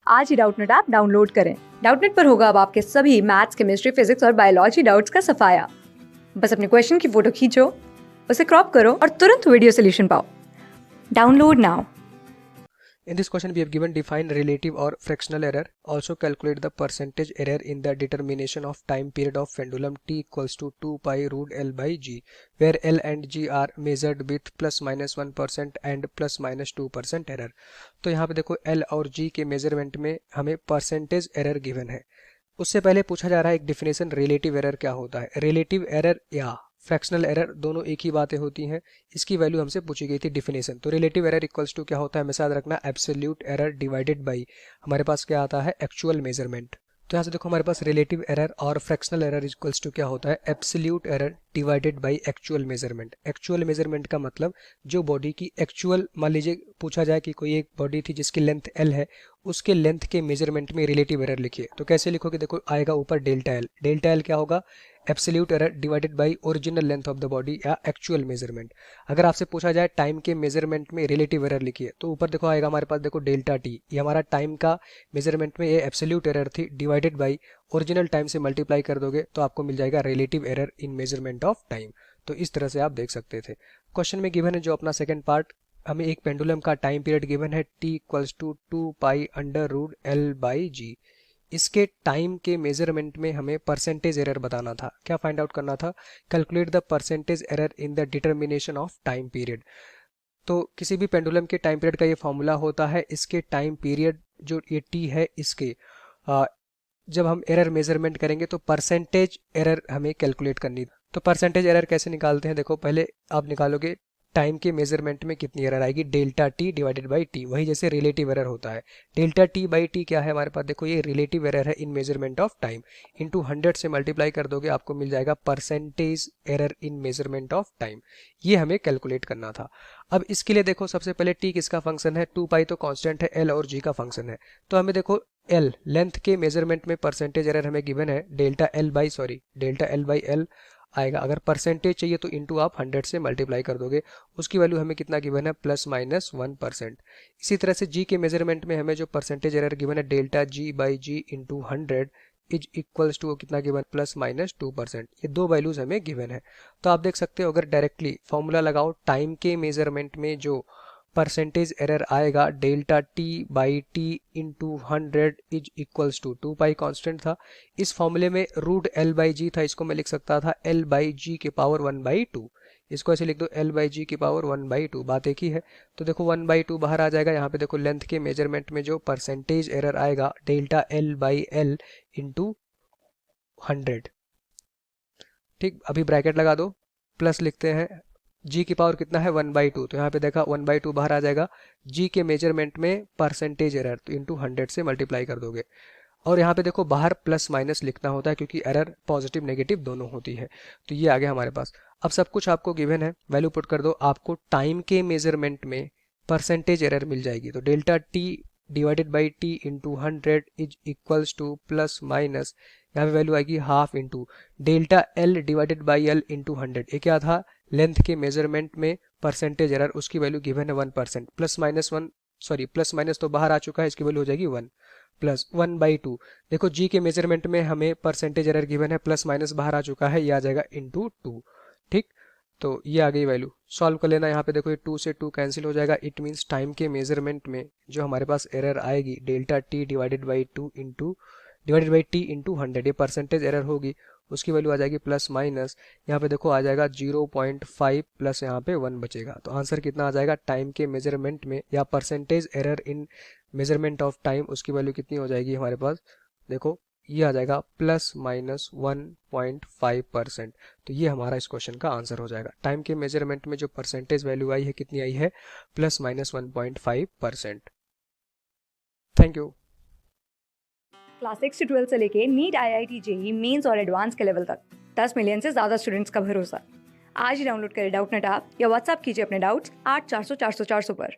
आज ही Doubtnut app download करें। Doubtnut पर होगा अब आपके सभी मैथ्स, केमिस्ट्री, फिजिक्स और बायोलॉजी डाउट्स का सफाया। बस अपने क्वेश्चन की फोटो खींचो, उसे क्रॉप करो और तुरंत वीडियो सोल्यूशन पाओ। Download now. In this question, we have given define relative or fractional error. Also calculate the percentage error in the determination of time period of pendulum t equals to 2 pi root L by g, where L and g are measured with plus minus 1% and plus minus 2% error. तो यहाँ पे देखो L और G के measurement में हमें percentage error given है। उससे पहले पूछा जा रहा है एक डिफिनेशन, रिलेटिव एरर क्या होता है। रिलेटिव एरर या फ्रैक्शनल एरर दोनों एक ही बातें होती हैं। इसकी वैल्यू हमसे पूछी गई थी डिफिनेशन। तो रिलेटिव एरर इक्वल्स टू क्या होता है, हमेशा याद रखना, एब्सोल्यूट एरर डिवाइडेड बाई हमारे पास क्या आता है, एक्चुअल मेजरमेंट। तो यहाँ से देखो हमारे पास रिलेटिव एरर और फ्रैक्शनल एरर इक्वल्स टू क्या होता है, absolute error divided by actual measurement. Actual measurement का मतलब जो बॉडी की एक्चुअल, मान लीजिए पूछा जाए कि कोई एक बॉडी थी जिसकी लेंथ एल है, उसके लेंथ के मेजरमेंट में रिलेटिव एरर लिखिए। तो कैसे लिखोगे, देखो आएगा ऊपर डेल्टा एल। डेल्टा एल क्या होगा, absolute error divided by original length of the body या एक्चुअल मेजरमेंट। अगर आपसे पूछा जाए टाइम के मेजरमेंट में रिलेटिव एरर लिखिए, तो ऊपर देखो आएगा हमारे पास, देखो डेल्टा टी, ये हमारा टाइम का मेजरमेंट में ये एब्सोल्यूट एरर थी, डिवाइडेड बाई ओरिजिनल टाइम से मल्टीप्लाई कर दोगे तो आपको मिल जाएगा relative error in measurement of time. तो इस तरह से आप देख सकते थे। क्वेश्चन में गिवन है जो अपना सेकंड पार्ट, हमें एक पेंडुलम का टाइम पीरियड गिवन है t equals to 2 pi under root L by g. इसके टाइम के मेजरमेंट में हमें परसेंटेज एरर बताना था। क्या फाइंड आउट करना था, calculate the percentage error in the determination of time period. तो किसी भी पेंडुलम के टाइम पीरियड का ये फॉर्मूला होता है, इसके टाइम पीरियड जो ये t है, इसके जब हम एरर मेजरमेंट करेंगे तो परसेंटेज एरर हमें कैलकुलेट करनी। तो परसेंटेज एरर कैसे निकालते हैं, देखो पहले आप निकालोगे टाइम के मेजरमेंट में कितनी एरर आएगी, delta T divided by T. वही जैसे रिलेटिव एरर होता है, डेल्टा टी बाई टी क्या है हमारे पास, देखो ये रिलेटिव एरर है इन मेजरमेंट ऑफ टाइम। इनटू 100 से मल्टीप्लाई कर दोगे आपको मिल जाएगा percentage error in measurement of time. ये हमें कैलकुलेट करना था। अब इसके लिए देखो सबसे पहले टी किसका फंक्शन है, 2 पाई तो कांस्टेंट है, एल और जी का फंक्शन है। तो हमें देखो एल लेंथ के मेजरमेंट में परसेंटेज एरर हमें गिवन है डेल्टा एल बाई एल आएगा। अगर परसेंटेज चाहिए तो इंटू आप 100 से मल्टीप्लाई कर दोगे, उसकी वैल्यू हमें कितना गिवन है, प्लस माइनस 1%। इसी तरह से जी के मेजरमेंट में हमें जो परसेंटेज एरर गिवन है delta G by G into 100 is equals to कितना गिवन, प्लस माइनस 2%। ये दो वैल्यूज हमें गिवन है। तो आप देख सकते हो अगर डायरेक्टली फॉर्मूला लगाओ, टाइम के मेजरमेंट में जो परसेंटेज एरर आएगा delta T by T into 100 is equals to 2 pi constant था। इस फॉर्मूले में रूट एल बाई जी था, इसको मैं लिख सकता था एल बाई जी के पावर 1/2। इसको ऐसे लिख दो एल बाई जी की पावर 1/2, बात एक ही है। तो देखो 1/2 बाहर आ जाएगा। यहाँ पे देखो लेंथ के मेजरमेंट में जो परसेंटेज एरर आएगा delta L by L into 100। ठीक, अभी ब्रैकेट लगा दो, प्लस लिखते हैं, जी की पावर कितना है 1/2, तो यहाँ पे देखा 1/2 बाहर आ जाएगा। जी के मेजरमेंट में परसेंटेज एरर तो इंटू 100 से मल्टीप्लाई कर दोगे। और यहाँ पे देखो बाहर प्लस माइनस लिखना होता है क्योंकि एरर पॉजिटिव नेगेटिव दोनों होती है। तो ये आ गया हमारे पास। अब सब कुछ आपको गिवन है, वैल्यू पुट कर दो, आपको टाइम के मेजरमेंट में परसेंटेज एरर मिल जाएगी। तो delta T divided by T into 100 is equals two plus minus, यहाँ पे वैल्यू आएगी half into delta L divided by L into 100। ये क्या था, लेंथ के मेजरमेंट में परसेंटेज एरर, उसकी वैल्यू गिवन है 1%। Plus minus 1, sorry plus minus तो बाहर आ चुका है, इसकी वैल्यू हो जाएगी 1 प्लस 1/2। देखो जी के मेजरमेंट में हमें परसेंटेज एरर गिवन है, प्लस माइनस बाहर आ चुका है, ये आ जाएगा इंटू 2। ठीक, तो ये आ गई वैल्यू। सॉल्व कर लेना, यहाँ पे देखो ये 2 से 2 कैंसिल हो जाएगा। इट मीन्स टाइम के मेजरमेंट में जो हमारे पास एरर आएगी delta T divided by T into 100, ये परसेंटेज एरर होगी, उसकी वैल्यू आ जाएगी प्लस माइनस, यहाँ पे देखो आ जाएगा 0.5 प्लस यहाँ पे 1 बचेगा। तो आंसर कितना आ जाएगा, टाइम के मेजरमेंट में या percentage error in measurement of time, उसकी वैल्यू कितनी हो जाएगी हमारे पास, देखो ये आ जाएगा प्लस माइनस 1.5%। तो ये हमारा इस क्वेश्चन का आंसर हो जाएगा। टाइम के मेजरमेंट में जो परसेंटेज वैल्यू आई है कितनी आई है, plus minus 1.5%। Thank you. Class 6 से 12 से लेके नीट, IIT, JEE मेंस और एडवांस के लेवल तक 10 मिलियन से ज्यादा स्टूडेंट्स का भरोसा। आज ही डाउनलोड करें डाउटनेट ऐप या व्हाट्सएप कीजिए अपने डाउट्स 8400 400 400 पर।